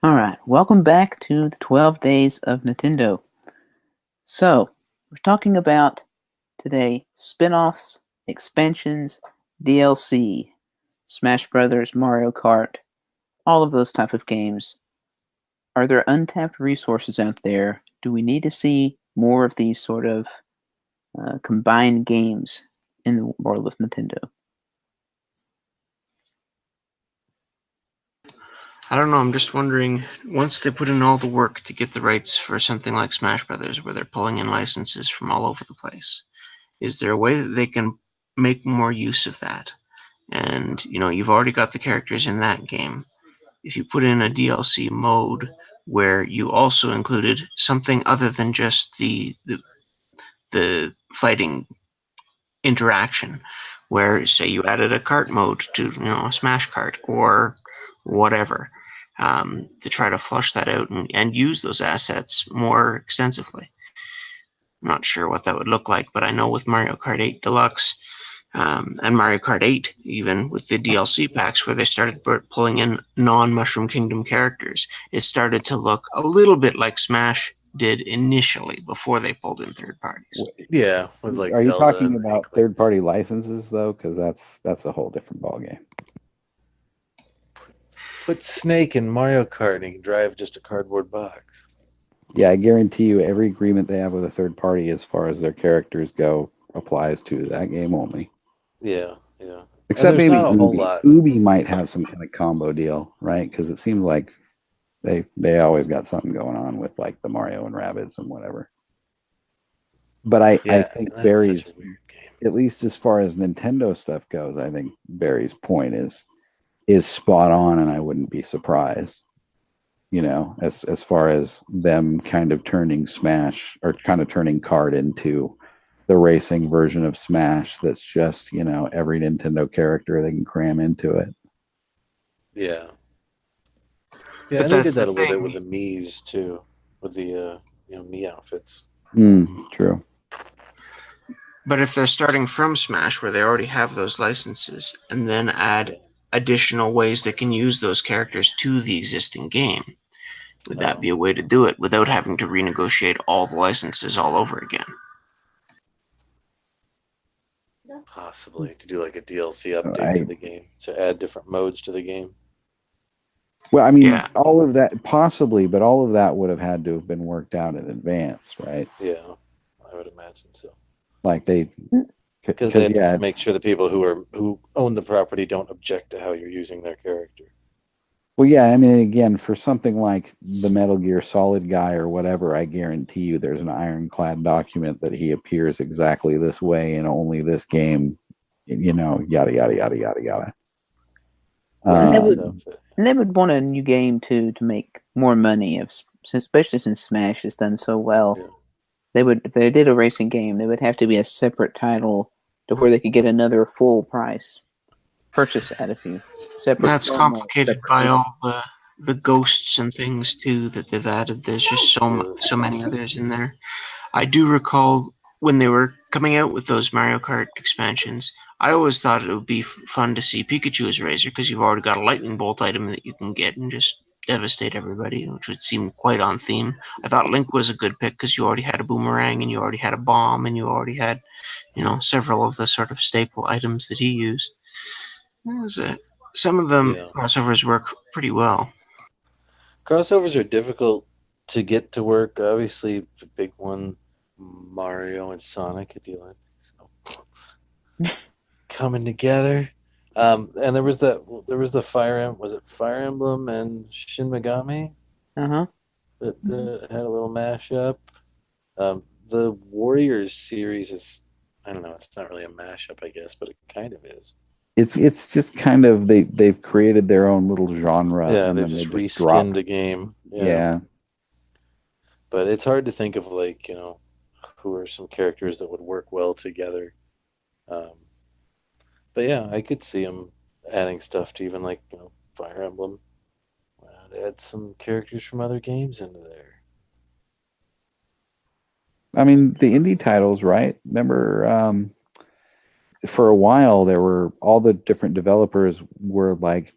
All right, welcome back to the 12 Days of Nintendo. So, we're talking about today spin-offs, expansions, DLC, Smash Brothers, Mario Kart, all of those type of games. Are there untapped resources out there? Do we need to see more of these sort of combined games in the world of Nintendo? I don't know. I'm just wondering, once they put in all the work to get the rights for something like Smash Brothers, where they're pulling in licenses from all over the place, is there a way that they can make more use of that? And, you've already got the characters in that game. If you put in a DLC mode where you also included something other than just the fighting interaction, where, say, you added a kart mode to, a Smash Kart or whatever, to try to flush that out and use those assets more extensively. I'm not sure what that would look like, but I know with Mario Kart 8 Deluxe, and Mario Kart 8, even with the DLC packs where they started pulling in non-Mushroom Kingdom characters, it started to look a little bit like Smash did initially before they pulled in third parties. Yeah, with like Are you Zelda talking and about Inklings. third-party licenses though? Because that's a whole different ballgame. Put Snake in Mario Kart and he can drive just a cardboard box. Yeah, I guarantee you, every agreement they have with a third party, as far as their characters go, applies to that game only. Yeah. Except there's maybe not a whole Ubi. lot. Ubi might have some kind of combo deal, right? Because it seems like they always got something going on with like the Mario and Rabbids and whatever. But I think that's Barry's, such a weird game. at least as far as Nintendo stuff goes, I think Barry's point is spot on, and I wouldn't be surprised. As far as them kind of turning Smash, or kind of turning Kart into the racing version of Smash that's just, every Nintendo character they can cram into it. Yeah, But and they did that's that the a little bit thing. with the Mii's too, with the Mii outfits. True. But if they're starting from Smash, where they already have those licenses, and then add additional ways they can use those characters to the existing game, would that be a way to do it without having to renegotiate all the licenses all over again? Possibly to do like a DLC update to the game, to add different modes to the game. Well, I mean, Yeah. all of that possibly, but all of that would have had to have been worked out in advance, right? Yeah, I would imagine so. Like Because they have to make sure the people who own the property don't object to how you're using their character. Well, yeah, I mean, again, for something like the Metal Gear Solid guy or whatever, I guarantee you there's an ironclad document that he appears exactly this way in only this game, yada, yada, yada, yada, yada. And they would want a new game to make more money, especially since Smash has done so well. Yeah. If they did a racing game, they would have to be a separate title to where they could get another full price purchase out of you. That's complicated by all the ghosts and things too that they've added. There's just so many others in there. I do recall when they were coming out with those Mario Kart expansions, I always thought it would be fun to see Pikachu as Razor, because you've already got a lightning bolt item that you can get and just devastate everybody, which would seem quite on theme. I thought Link was a good pick because you already had a boomerang and you already had a bomb and you already had, several of the sort of staple items that he used. Some of them crossovers work pretty well. Crossovers are difficult to get to work. Obviously, the big one, Mario and Sonic at the Olympics, coming together. And there was the Fire Emblem. Was it Fire Emblem and Shin Megami? That had a little mashup. The Warriors series is, I don't know, it's not really a mashup, I guess, but it kind of is. It's just kind of they've created their own little genre. Yeah, and they've just reskinned a game. Yeah. But it's hard to think of who are some characters that would work well together. But yeah, I could see them adding stuff to even Fire Emblem. Add some characters from other games into there. I mean, the indie titles, right? Remember for a while there were all the different developers were like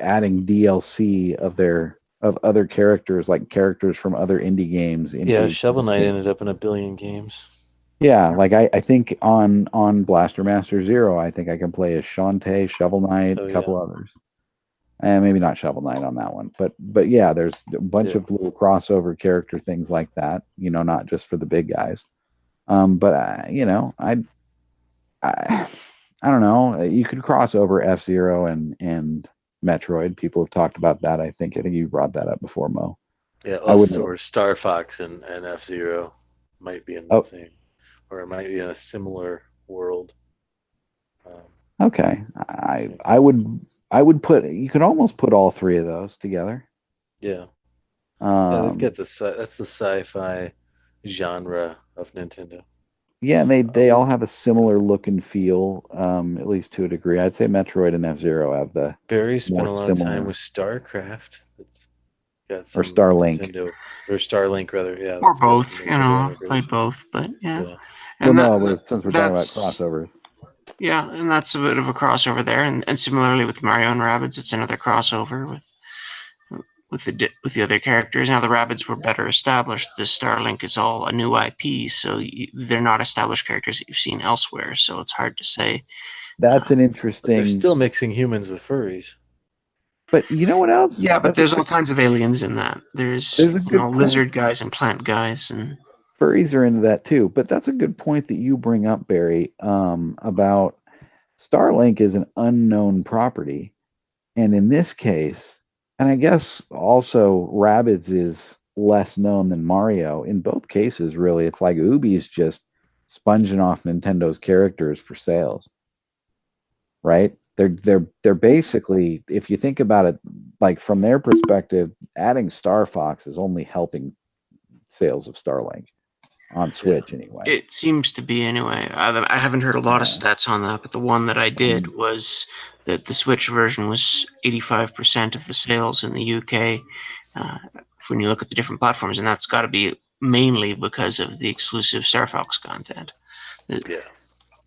adding DLC of other characters, like characters from other indie games into each Shovel Knight game. ended up in 1 billion games. Yeah, like I think on Blaster Master Zero, I think I can play as Shantae, Shovel Knight, a couple others. And maybe not Shovel Knight on that one, but yeah, there's a bunch of little crossover character things like that. Not just for the big guys. But I don't know. You could cross over F-Zero and Metroid. People have talked about that. I think you brought that up before, Mo. Yeah, I would or Star Fox and F-Zero might be in the same, or it might be in a similar world. Okay, I would put. You could almost put all three of those together. Yeah. They've got that's the sci-fi genre of Nintendo. Yeah, and they all have a similar look and feel, at least to a degree. I'd say Metroid and F-Zero have the Barry spent a lot of time with StarCraft. That's got some or Starlink. Nintendo, or Starlink rather, yeah. Or both, I've played both, but yeah. And but since we're talking about crossovers. Yeah, and that's a bit of a crossover there, and similarly with Mario and Rabbids, it's another crossover with the other characters. Now the Rabbids were better established. The Starlink is all a new IP, so they're not established characters that you've seen elsewhere. So it's hard to say. That's an interesting. But they're still mixing humans with furries. But you know what else? Yeah, but there's all kinds of aliens in that. There's lizard guys and plant guys, and furries are into that too. But that's a good point that you bring up, Barry, about Starlink is an unknown property, and in this case, and I guess also Rabbids is less known than Mario. In both cases, really, it's like Ubi's just sponging off Nintendo's characters for sales, right? They're basically, if you think about it, like from their perspective, adding Star Fox is only helping sales of Starlink on Switch anyway. It seems to be anyway. I haven't heard a lot of stats on that, but the one that I did was that the Switch version was 85% of the sales in the UK when you look at the different platforms, and that's got to be mainly because of the exclusive Star Fox content.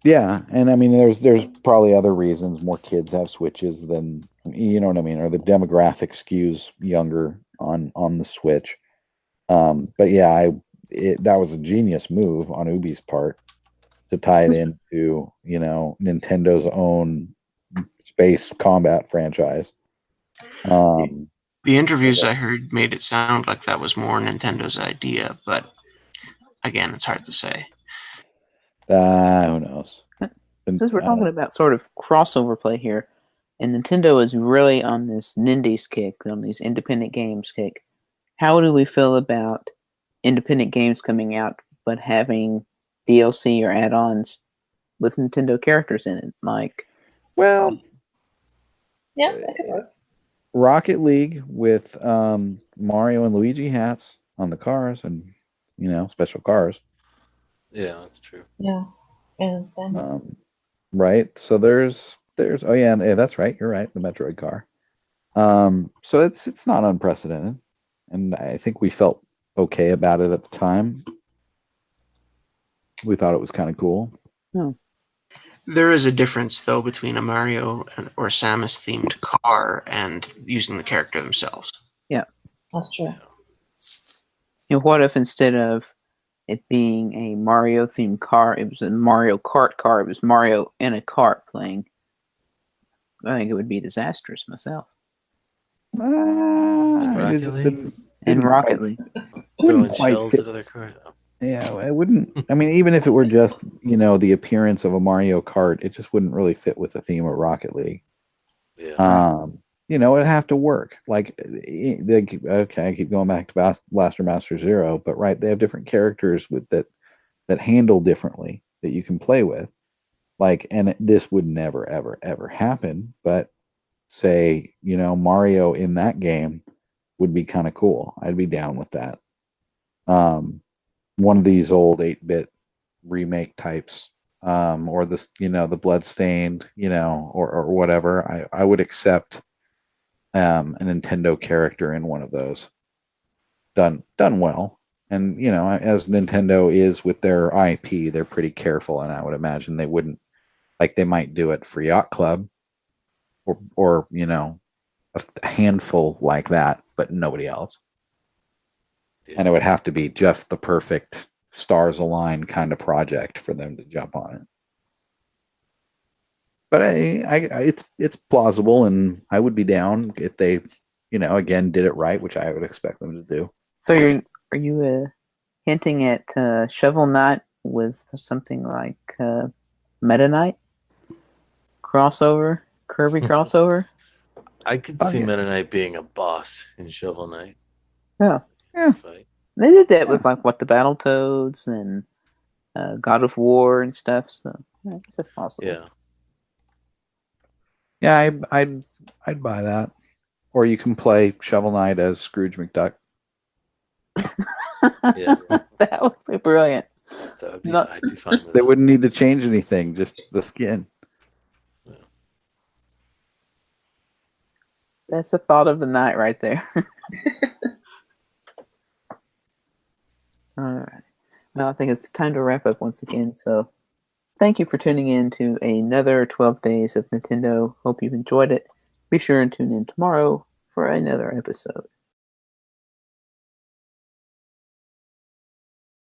Yeah, and I mean, there's probably other reasons. More kids have Switches than, you know what I mean, or the demographic skews younger on the Switch. But yeah, that was a genius move on Ubi's part to tie it into, Nintendo's own space combat franchise. The interviews I heard made it sound like that was more Nintendo's idea, but again, it's hard to say. Who knows? Since we're talking about sort of crossover play here, and Nintendo is really on this Nindies kick, on these independent games kick, how do we feel about independent games coming out but having DLC or add-ons with Nintendo characters in it? Like, well, yeah, that could work. Rocket League with Mario and Luigi hats on the cars, and special cars. Yeah, that's true. Yeah, and right. So there's oh yeah, that's right. You're right. The Metroid car. So it's not unprecedented, and I think we felt okay about it at the time. We thought it was kind of cool. Oh. There is a difference, though, between a Mario or Samus themed car and using the character themselves. Yeah, that's true. What if instead of it being a Mario themed car, it was a Mario Kart car? It was Mario in a kart playing. I think it would be disastrous myself. And Rocket League. And Rocket League. Throwing shells at other cars. Yeah, it wouldn't. I mean, even if it were just the appearance of a Mario Kart, it just wouldn't really fit with the theme of Rocket League. Yeah. It'd have to work. Like, okay, I keep going back to Blaster Master Zero, but right, they have different characters that handle differently that you can play with. Like, and this would never, ever, ever happen. But say, Mario in that game would be kind of cool. I'd be down with that. One of these old 8-bit remake types, or this, the Bloodstained, or whatever. I would accept a Nintendo character in one of those. Done well. And as Nintendo is with their IP, they're pretty careful, and I would imagine they wouldn't Like they might do it for Yacht Club, or a handful like that, but nobody else. Yeah. And it would have to be just the perfect stars align kind of project for them to jump on it. But it's plausible, and I would be down if they, again, did it right, which I would expect them to do. So are you hinting at Shovel Knight with something like Meta Knight crossover, Kirby crossover? I could see Meta Knight being a boss in Shovel Knight. Yeah. They did that with like the Battletoads and God of War and stuff. So I guess that's possible. Yeah. Yeah, I'd buy that. Or you can play Shovel Knight as Scrooge McDuck. Yeah, that would be brilliant. That would be. I'd be fine with They that. wouldn't need to change anything, just the skin. Yeah. That's the thought of the night right there. All right. Well, I think it's time to wrap up once again. So thank you for tuning in to another 12 Days of Nintendo. Hope you've enjoyed it. Be sure and tune in tomorrow for another episode.